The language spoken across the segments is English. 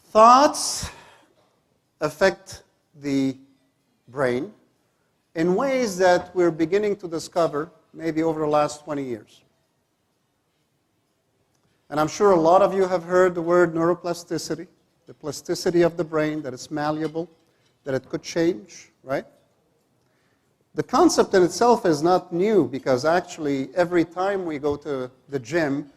Thoughts affect the brain in ways that we're beginning to discover maybe over the last 20 years. And I'm sure a lot of you have heard the word neuroplasticity, the plasticity of the brain, that it's malleable, that it could change, right? The concept in itself is not new because actually every time we go to the gym,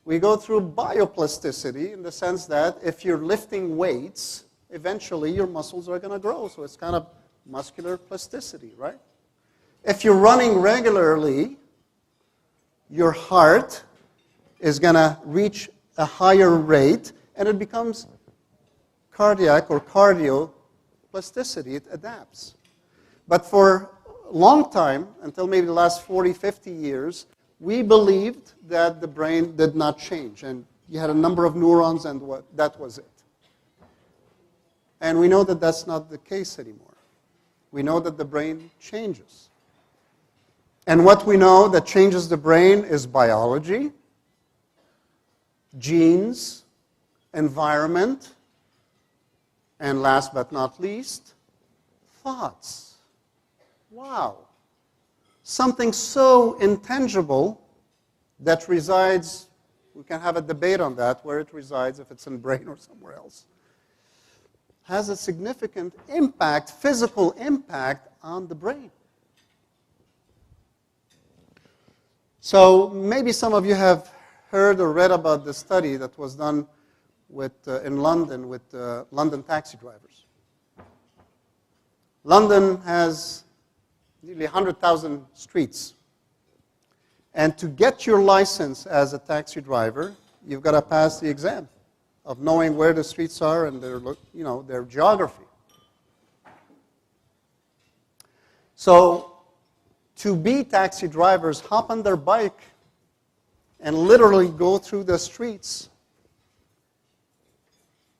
we go through bioplasticity in the sense that if you're lifting weights, eventually your muscles are going to grow. So it's kind of muscular plasticity, right? If you're running regularly, your heart is going to reach a higher rate, and it becomes cardiac or cardioplasticity. It adapts. But for a long time, until maybe the last 40, 50 years, we believed that the brain did not change, and you had a number of neurons, and that was it. And we know that that's not the case anymore. We know that the brain changes. And what we know that changes the brain is biology, genes, environment, and last but not least, thoughts. Wow. Something so intangible that resides, we can have a debate on that, where it resides, if it's in the brain or somewhere else, has a significant impact, physical impact on the brain. So maybe some of you have heard or read about the study that was done in London with London taxi drivers. London has nearly 100,000 streets. And to get your license as a taxi driver, you've got to pass the exam of knowing where the streets are and their geography. So to be taxi drivers, hop on their bike and literally go through the streets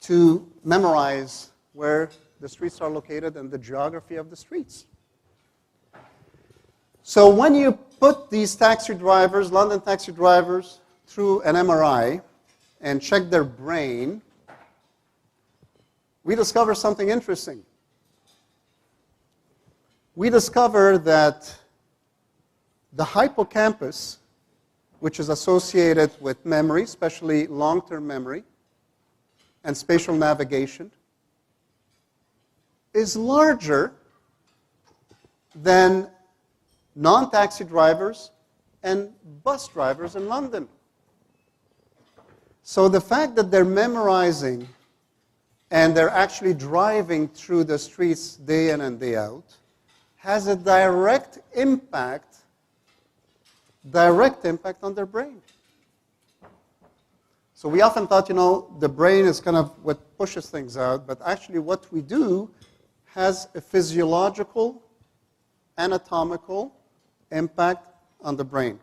to memorize where the streets are located and the geography of the streets. So when you put these taxi drivers, London taxi drivers, through an MRI and check their brain, we discover something interesting. We discover that the hippocampus, which is associated with memory, especially long-term memory, and spatial navigation, is larger than non-taxi drivers and bus drivers in London. So the fact that they're memorizing and they're actually driving through the streets day in and day out has a direct impact on their brain. So we often thought, the brain is kind of what pushes things out, but actually what we do has a physiological, anatomical impact on the brain.